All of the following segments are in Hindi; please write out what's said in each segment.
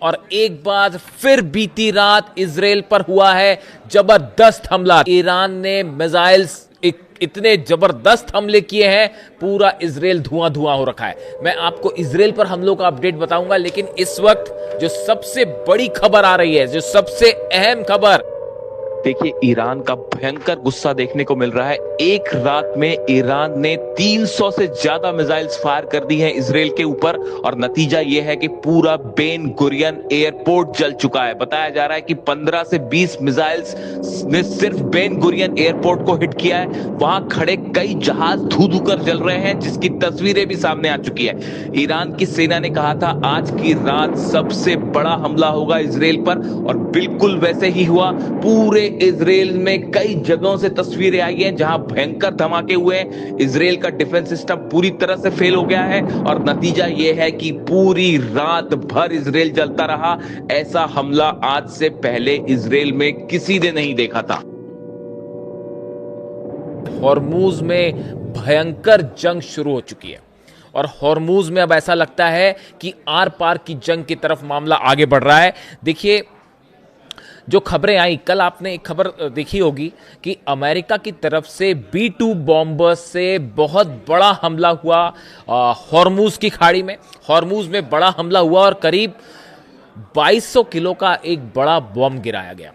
और एक बार फिर बीती रात इजराइल पर हुआ है जबरदस्त हमला। ईरान ने मिसाइल्स इतने जबरदस्त हमले किए हैं, पूरा इजराइल धुआं धुआं हो रखा है। मैं आपको इजराइल पर हमलों का अपडेट बताऊंगा, लेकिन इस वक्त जो सबसे बड़ी खबर आ रही है, जो सबसे अहम खबर, देखिए ईरान का भयंकर गुस्सा देखने को मिल रहा है। एक रात में ईरान ने 300 से ज्यादा मिसाइल्स फायर कर दी हैं इजराइल के ऊपर, और नतीजा यह है कि पूरा बेन गुरियन एयरपोर्ट जल चुका है। बताया जा रहा है कि 15 से 20 मिसाइल्स ने सिर्फ बेन गुरियन एयरपोर्ट को हिट किया है। वहां खड़े कई जहाज धू धू कर जल रहे हैं, जिसकी तस्वीरें भी सामने आ चुकी है। ईरान की सेना ने कहा था आज की रात सबसे बड़ा हमला होगा इजराइल पर, और बिल्कुल वैसे ही हुआ। पूरे इजराइल में कई जगहों से तस्वीरें आई हैं जहां भयंकर धमाके हुए हैं। इजराइल का डिफेंस सिस्टम पूरी तरह से फेल हो गया है, और नतीजा यह है कि पूरी रात भर इजराइल जलता रहा। ऐसा हमला आज से पहले इजराइल में किसी ने नहीं देखा था। हॉर्मुज में भयंकर जंग शुरू हो चुकी है, और हॉर्मुज में अब ऐसा लगता है कि आर पार की जंग की तरफ मामला आगे बढ़ रहा है। देखिए, जो खबरें आई कल, आपने एक खबर देखी होगी कि अमेरिका की तरफ से B-2 बॉम्बर्स से बहुत बड़ा हमला हुआ हॉर्मुज की खाड़ी में। हॉर्मुज में बड़ा हमला हुआ और करीब 2200 किलो का एक बड़ा बॉम्ब गिराया गया।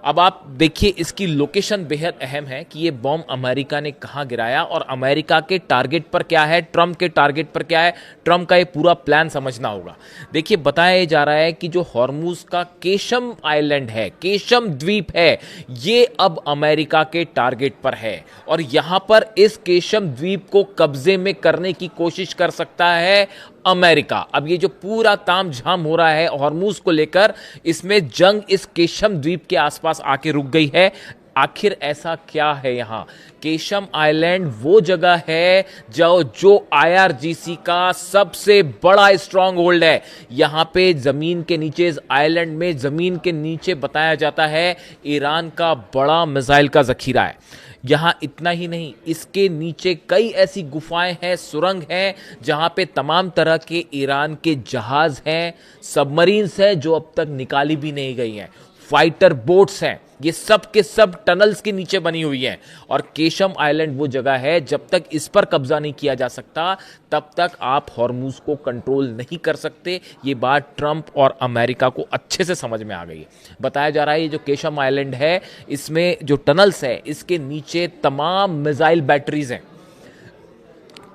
अब आप देखिए, इसकी लोकेशन बेहद अहम है कि ये बॉम्ब अमेरिका ने कहां गिराया और अमेरिका के टारगेट पर क्या है, ट्रंप के टारगेट पर क्या है। ट्रंप का ये पूरा प्लान समझना होगा। देखिए, बताया जा रहा है कि जो हॉर्मुज का केशम आइलैंड है, केशम द्वीप है, ये अब अमेरिका के टारगेट पर है, और यहां पर इस केशम द्वीप को कब्जे में करने की कोशिश कर सकता है अमेरिका। अब ये जो पूरा तामझाम हो रहा है हॉर्मुज को लेकर, इसमें जंग इस केशम द्वीप के आसपास आके रुक गई है। आखिर ऐसा क्या है यहां? केशम आइलैंड वो जगह है जो IRGC का सबसे बड़ा स्ट्रांग होल्ड है। यहां पे जमीन के नीचे, इस आइलैंड में जमीन के नीचे बताया जाता है ईरान का बड़ा मिसाइल का जखीरा है। यहां इतना ही नहीं, इसके नीचे कई ऐसी गुफाएं हैं, सुरंग हैं, जहां पे तमाम तरह के ईरान के जहाज हैं, सबमरीन्स हैं जो अब तक निकाली भी नहीं गई हैं, फाइटर बोट्स हैं। ये सब के सब टनल्स के नीचे बनी हुई हैं। और केशम आइलैंड वो जगह है, जब तक इस पर कब्जा नहीं किया जा सकता तब तक आप हॉर्मुज को कंट्रोल नहीं कर सकते। ये बात ट्रंप और अमेरिका को अच्छे से समझ में आ गई है। बताया जा रहा है ये जो केशम आइलैंड है, इसमें जो टनल्स है, इसके नीचे तमाम मिसाइल बैटरीज हैं।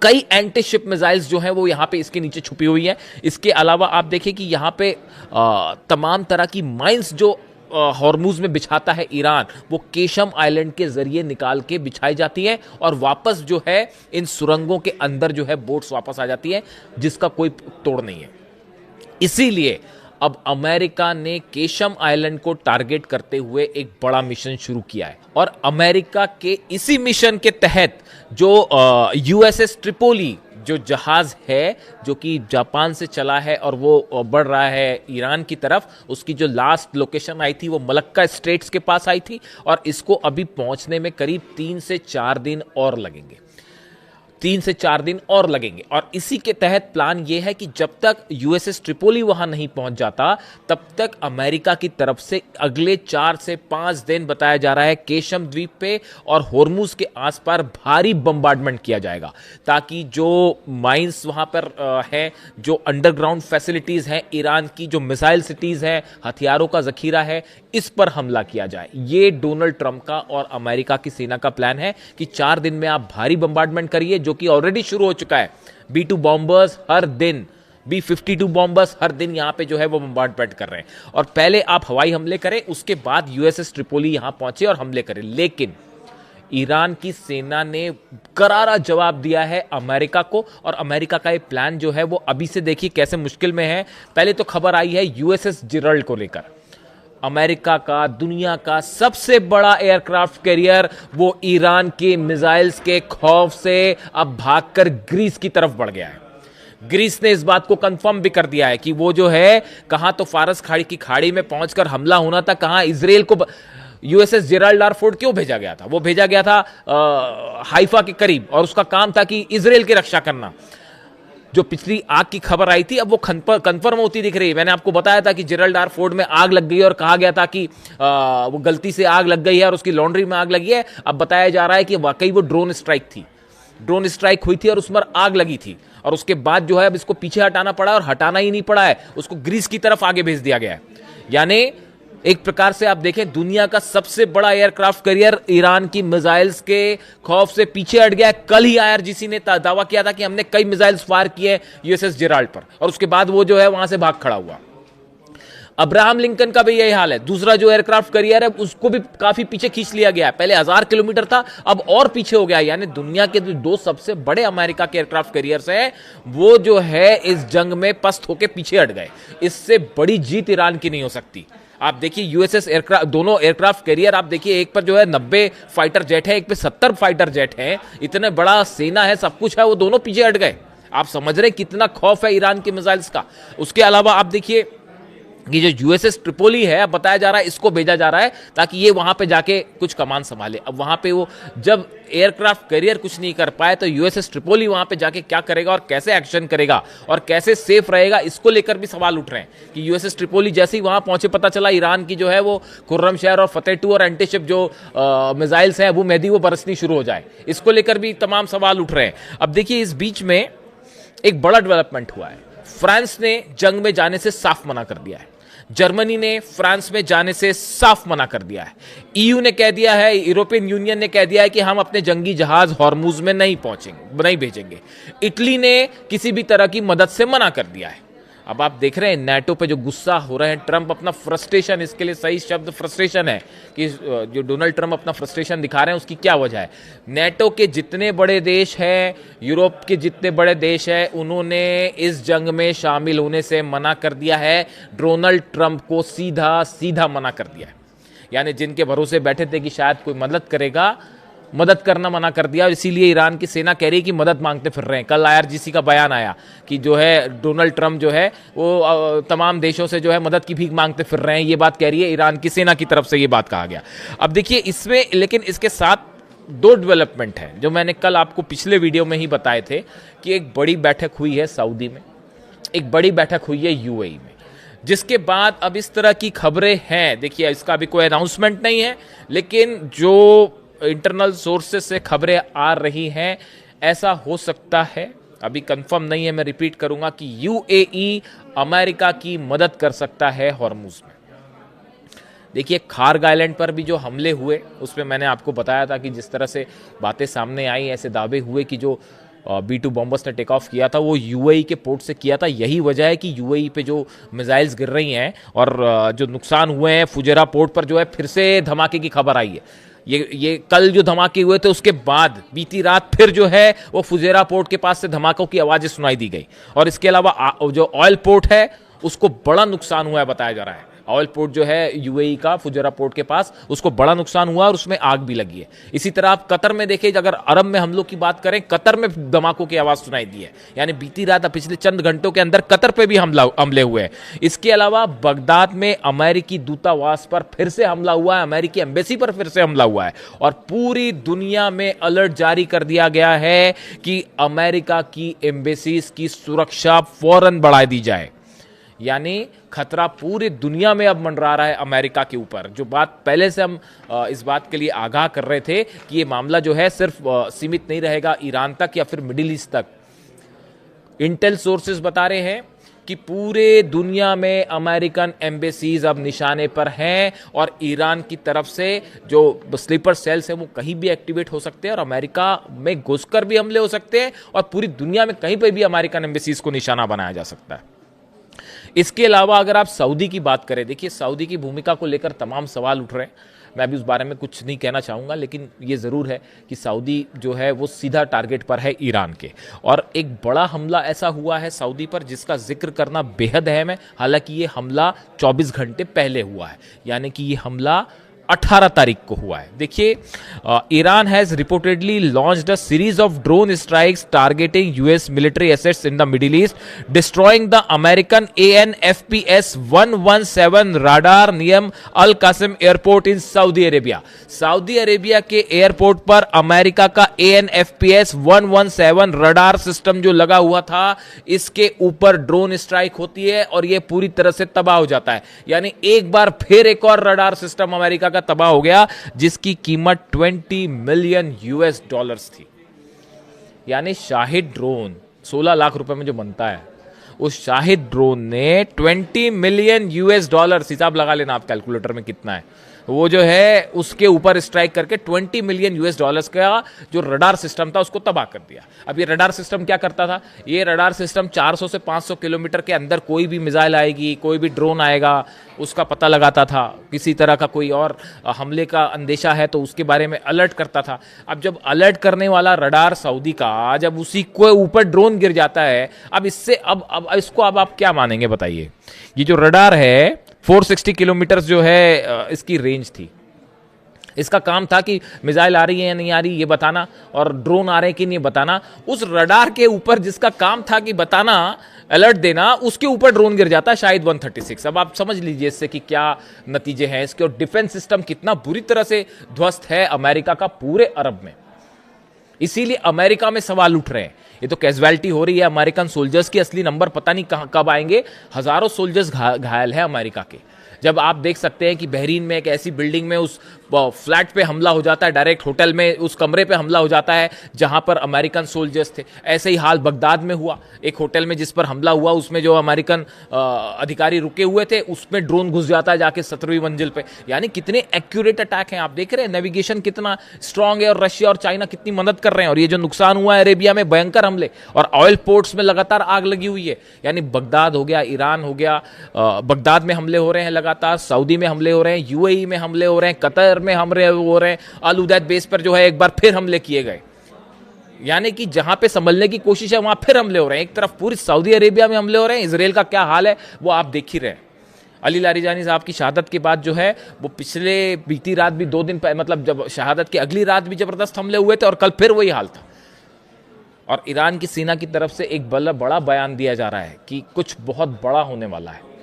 कई एंटी शिप मिसाइल्स जो हैं वो यहाँ पे इसके नीचे छुपी हुई हैं। इसके अलावा आप देखें कि यहाँ पे तमाम तरह की माइंस जो हॉर्मुज में बिछाता है ईरान, वो केशम आइलैंड के जरिए निकाल के बिछाई जाती है, और वापस जो है इन सुरंगों के अंदर जो है बोट्स वापस आ जाती है, जिसका कोई तोड़ नहीं है। इसीलिए अब अमेरिका ने केशम आइलैंड को टारगेट करते हुए एक बड़ा मिशन शुरू किया है, और अमेरिका के इसी मिशन के तहत जो USS ट्रिपोली जो जहाज है, जो कि जापान से चला है और वो बढ़ रहा है ईरान की तरफ, उसकी जो लास्ट लोकेशन आई थी वो मलक्का स्ट्रेट्स के पास आई थी, और इसको अभी पहुंचने में करीब 3 से 4 दिन और लगेंगे। 3 से 4 दिन और लगेंगे। और इसी के तहत प्लान यह है कि जब तक USS ट्रिपोली वहां नहीं पहुंच जाता, तब तक अमेरिका की तरफ से अगले 4 से 5 दिन बताया जा रहा है केशम द्वीप पे और हॉर्मुज के आसपास भारी बम्बार्डमेंट किया जाएगा, ताकि जो माइंस वहां पर है, जो अंडरग्राउंड फैसिलिटीज हैं ईरान की, जो मिसाइल सिटीज हैं, हथियारों का जखीरा है, इस पर हमला किया जाए। ये डोनाल्ड ट्रंप का और अमेरिका की सेना का प्लान है कि 4 दिन में आप भारी बम्बार्डमेंट करिए, जो कि ऑलरेडी शुरू हो चुका है। B-2 बॉम्बर्स हर दिन, B-52 बॉम्बर्स हर दिन यहां पे जो है वो बम्बार्डमेंट कर रहे हैं, और पहले आप हवाई हमले करें, उसके बाद USS ट्रिपोली यहां पहुंचे और हमले करें। लेकिन ईरान की सेना ने करारा जवाब दिया है अमेरिका को, और अमेरिका का ये प्लान जो है वो अभी से देखिए कैसे मुश्किल में है। पहले तो खबर आई है USS जेराल्ड को लेकर। अमेरिका का दुनिया का सबसे बड़ा एयरक्राफ्ट कैरियर, वो ईरान के मिसाइल्स के खौफ से अब भागकर ग्रीस की तरफ बढ़ गया है। ग्रीस ने इस बात को कंफर्म भी कर दिया है कि वो जो है, कहां तो फारस खाड़ी की खाड़ी में पहुंचकर हमला होना था, कहां इजराइल को USS जेराल्ड आर फोर्ड क्यों भेजा गया था? वो भेजा गया था हाइफा के करीब, और उसका काम था कि इजराइल की रक्षा करना। जो पिछली आग की खबर आई थी अब वो कंफर्म होती दिख रही है। मैंने आपको बताया था कि जेरल्ड आर फोर्ड में आग लग गई और कहा गया था कि वो गलती से आग लग गई है और उसकी लॉन्ड्री में आग लगी है। अब बताया जा रहा है कि वाकई वो ड्रोन स्ट्राइक थी, ड्रोन स्ट्राइक हुई थी और उस पर आग लगी थी और उसके बाद जो है अब इसको पीछे हटाना पड़ा और हटाना ही नहीं पड़ा है, उसको ग्रीस की तरफ आगे भेज दिया गया है। यानी एक प्रकार से आप देखें दुनिया का सबसे बड़ा एयरक्राफ्ट कैरियर ईरान की मिसाइल्स के खौफ से पीछे हट गया है। कल ही आईआरजीसी ने दावा किया था कि हमने कई मिसाइल्स फायर किए यूएसएस जेराल्ड पर और उसके बाद वो जो है वहां से भाग खड़ा हुआ। अब्राहम लिंकन का भी यही हाल है, दूसरा जो एयरक्राफ्ट कैरियर है उसको भी काफी पीछे खींच लिया गया है। पहले 1000 किलोमीटर था, अब और पीछे हो गया। यानी दुनिया के दो सबसे बड़े अमेरिका के एयरक्राफ्ट कैरियर्स हैं वो जो है इस जंग में पस्त होकर पीछे हट गए। इससे बड़ी जीत ईरान की नहीं हो सकती। आप देखिए यूएसएस एयरक्राफ्ट, दोनों एयरक्राफ्ट कैरियर आप देखिए, एक पर जो है 90 फाइटर जेट है, एक पे 70 फाइटर जेट है। इतने बड़ा सेना है, सब कुछ है, वो दोनों पीछे हट गए। आप समझ रहे कितना खौफ है ईरान की मिसाइल्स का। उसके अलावा आप देखिए कि जो यूएसएस ट्रिपोली है, अब बताया जा रहा है इसको भेजा जा रहा है ताकि ये वहां पे जाके कुछ कमान संभाले। अब वहां पे वो जब एयरक्राफ्ट कैरियर कुछ नहीं कर पाए तो यूएसएस ट्रिपोली वहां पे जाके क्या करेगा और कैसे एक्शन करेगा और कैसे सेफ रहेगा, इसको लेकर भी सवाल उठ रहे हैं कि यूएसएस ट्रिपोली जैसे ही वहां पहुंचे पता चला ईरान की जो है वो खुर्रम शहर और फतेह 2 और एंटीशिप जो मिसाइल्स हैं वो मेहदी वो बरसनी शुरू हो जाए, इसको लेकर भी तमाम सवाल उठ रहे हैं। अब देखिए इस बीच में एक बड़ा डेवलपमेंट हुआ है। फ्रांस ने जंग में जाने से साफ मना कर दिया है, जर्मनी ने फ्रांस में जाने से साफ मना कर दिया है, ईयू ने कह दिया है, यूरोपियन यूनियन ने कह दिया है कि हम अपने जंगी जहाज हॉर्मुज में नहीं भेजेंगे। इटली ने किसी भी तरह की मदद से मना कर दिया है। अब आप देख रहे हैं नाटो पे जो गुस्सा हो रहे हैं, ट्रंप अपना फ्रस्ट्रेशन, इसके लिए सही शब्द फ्रस्ट्रेशन है कि जो डोनाल्ड ट्रंप अपना फ्रस्ट्रेशन दिखा रहे हैं उसकी क्या वजह है। नाटो के जितने बड़े देश हैं, यूरोप के जितने बड़े देश हैं, उन्होंने इस जंग में शामिल होने से मना कर दिया है। डोनाल्ड ट्रंप को सीधा सीधा मना कर दिया है। यानी जिनके भरोसे बैठे थे कि शायद कोई मदद करेगा, मदद करना मना कर दिया। इसीलिए ईरान की सेना कह रही है कि मदद मांगते फिर रहे हैं। कल आईआरजीसी का बयान आया कि जो है डोनाल्ड ट्रंप जो है वो तमाम देशों से जो है मदद की भीख मांगते फिर रहे हैं, ये बात कह रही है ईरान की सेना की तरफ से, ये बात कहा गया। अब देखिए इसमें लेकिन इसके साथ दो डेवलपमेंट है जो मैंने कल आपको पिछले वीडियो में ही बताए थे कि एक बड़ी बैठक हुई है सऊदी में, एक बड़ी बैठक हुई है यूएई में, जिसके बाद अब इस तरह की खबरें हैं। देखिए इसका अभी कोई अनाउंसमेंट नहीं है, लेकिन जो इंटरनल सोर्सेस से खबरें आ रही हैं ऐसा हो सकता है, अभी कंफर्म नहीं है, मैं रिपीट करूंगा कि यूएई अमेरिका की मदद कर सकता है हॉर्मुज में। देखिए खार्ग आइलैंड पर भी जो हमले हुए उसमें मैंने आपको बताया था कि जिस तरह से बातें सामने आई, ऐसे दावे हुए कि जो B-2 बॉम्बर्स ने टेक ऑफ किया था वो यूएई के पोर्ट से किया था। यही वजह है कि यूएई पे जो मिसाइल्स गिर रही हैं और जो नुकसान हुए हैं, फुजेरा पोर्ट पर जो है फिर से धमाके की खबर आई है। ये कल जो धमाके हुए थे उसके बाद बीती रात फिर जो है वो फुजेरा पोर्ट के पास से धमाकों की आवाजें सुनाई दी गई। और इसके अलावा जो ऑयल पोर्ट है उसको बड़ा नुकसान हुआ है बताया जा रहा है। ऑयल पोर्ट जो है यूएई का फुजेरा पोर्ट के पास, उसको बड़ा नुकसान हुआ और उसमें आग भी लगी है। इसी तरह आप कतर में देखिए, अगर अरब में हमलों की बात करें, कतर में धमाकों की आवाज सुनाई दी है। यानी बीती रात पिछले चंद घंटों के अंदर कतर पे भी हमले हुए हैं। इसके अलावा बगदाद में अमेरिकी दूतावास पर फिर से हमला हुआ है, अमेरिकी एम्बेसी पर फिर से हमला हुआ है और पूरी दुनिया में अलर्ट जारी कर दिया गया है कि अमेरिका की एम्बेसीज की सुरक्षा फौरन बढ़ा दी जाए। यानी खतरा पूरी दुनिया में अब मंडरा रहा है अमेरिका के ऊपर। जो बात पहले से हम इस बात के लिए आगाह कर रहे थे कि ये मामला जो है सिर्फ सीमित नहीं रहेगा ईरान तक या फिर मिडिल ईस्ट तक। इंटेल सोर्सेज बता रहे हैं कि पूरे दुनिया में अमेरिकन एम्बेसीज अब निशाने पर हैं और ईरान की तरफ से जो स्लीपर सेल्स हैं वो कहीं भी एक्टिवेट हो सकते हैं और अमेरिका में घुसकर भी हमले हो सकते हैं और पूरी दुनिया में कहीं पर भी अमेरिकन एम्बेसीज को निशाना बनाया जा सकता है। इसके अलावा अगर आप सऊदी की बात करें, देखिए सऊदी की भूमिका को लेकर तमाम सवाल उठ रहे हैं। मैं अभी उस बारे में कुछ नहीं कहना चाहूँगा, लेकिन ये ज़रूर है कि सऊदी जो है वो सीधा टारगेट पर है ईरान के। और एक बड़ा हमला ऐसा हुआ है सऊदी पर जिसका जिक्र करना बेहद अहम है। हालांकि ये हमला 24 घंटे पहले हुआ है, यानी कि ये हमला 18 तारीख को हुआ है। देखिए, Iran has reportedly launched a series of drone strikes targeting US military assets in the Middle East, destroying the American ANFPS 117 radar नियम Al Qassim airport in Saudi Arabia. Saudi Arabia के एयरपोर्ट पर अमेरिका का ANFPS 117 रडार सिस्टम जो लगा हुआ था, इसके ऊपर ड्रोन स्ट्राइक होती है और यह पूरी तरह से तबाह हो जाता है। यानी एक बार फिर एक और रडार सिस्टम अमेरिका का तबाह हो गया, जिसकी कीमत 20 मिलियन US थी। यानी शाहिद ड्रोन 16 लाख रुपए में जो बनता है, उस शाहिद ड्रोन ने 20 मिलियन US, हिसाब लगा लेना आप कैलकुलेटर में कितना है, वो जो है उसके ऊपर स्ट्राइक करके 20 मिलियन US का जो रडार सिस्टम था उसको तबाह कर दिया। अब ये रडार सिस्टम क्या करता था? ये रडार सिस्टम 400 से 500 किलोमीटर के अंदर कोई भी मिसाइल आएगी, कोई भी ड्रोन आएगा, उसका पता लगाता था। किसी तरह का कोई और हमले का अंदेशा है तो उसके बारे में अलर्ट करता था। अब जब अलर्ट करने वाला रडार सऊदी का, जब उसी को ऊपर ड्रोन गिर जाता है, अब इससे अब इसको अब आप क्या मानेंगे बताइए? ये जो रडार है 460 किलोमीटर जो है इसकी रेंज थी। इसका काम था कि मिसाइल आ रही है या नहीं आ रही ये बताना, और ड्रोन आ रहे हैं कि नहीं बताना। उस रडार के ऊपर जिसका काम था कि बताना, अलर्ट देना, उसके ऊपर ड्रोन गिर जाता है शायद 136। अब आप समझ लीजिए इससे कि क्या नतीजे हैं इसके, और डिफेंस सिस्टम कितना बुरी तरह से ध्वस्त है अमेरिका का पूरे अरब में। इसीलिए अमेरिका में सवाल उठ रहे हैं। ये तो कैजुअलिटी हो रही है अमेरिकन सोल्जर्स की, असली नंबर पता नहीं कब आएंगे। हजारों सोल्जर्स घायल है अमेरिका के। जब आप देख सकते हैं कि बहरीन में एक ऐसी बिल्डिंग में उस फ्लैट पे हमला हो जाता है, डायरेक्ट होटल में उस कमरे पे हमला हो जाता है जहां पर अमेरिकन सोल्जर्स थे। ऐसे ही हाल बगदाद में हुआ, एक होटल में जिस पर हमला हुआ उसमें जो अमेरिकन अधिकारी रुके हुए थे उसमें ड्रोन घुस जाता है जाके 17वीं मंजिल पे। यानी कितने एक्यूरेट अटैक हैं आप देख रहे हैं, नेविगेशन कितना स्ट्रांग है, और रशिया और चाइना कितनी मदद कर रहे हैं। और ये जो नुकसान हुआ है अरेबिया में, भयंकर हमले, और ऑयल पोर्ट्स में लगातार आग लगी हुई है। यानी बगदाद हो गया, ईरान हो गया, बगदाद में हमले हो रहे हैं लगातार, सऊदी में हमले हो रहे हैं, UAE में हमले हो रहे हैं, कतर में हमले हो रहे हैं, अल उदैद बेस पर जो है एक बार फिर हमले किए गए। यानी कि जहां पे संभलने की कोशिश है वहां फिर हमले हो रहे हैं। एक तरफ पूरी सऊदी अरेबिया में हमले हो रहे हैं, इजराइल का क्या हाल है वो आप देख ही रहे हैं। अली लारीजानी साहब की शहादत के बाद जो है वो बीती रात भी 2 दिन मतलब जब शहादत की अगली रात भी जबरदस्त हमले हुए थे, और कल फिर वही हाल था। और ईरान की सेना की तरफ से एक बड़ा बयान दिया जा रहा है कि कुछ बहुत बड़ा होने वाला है।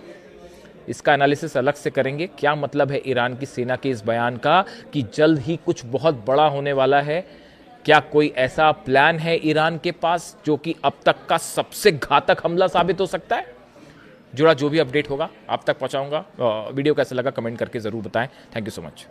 इसका एनालिसिस अलग से करेंगे, क्या मतलब है ईरान की सेना के इस बयान का कि जल्द ही कुछ बहुत बड़ा होने वाला है। क्या कोई ऐसा प्लान है ईरान के पास जो कि अब तक का सबसे घातक हमला साबित हो सकता है? जुड़ा जो भी अपडेट होगा आप तक पहुंचाऊंगा। वीडियो कैसा लगा कमेंट करके जरूर बताएं। Thank you so much.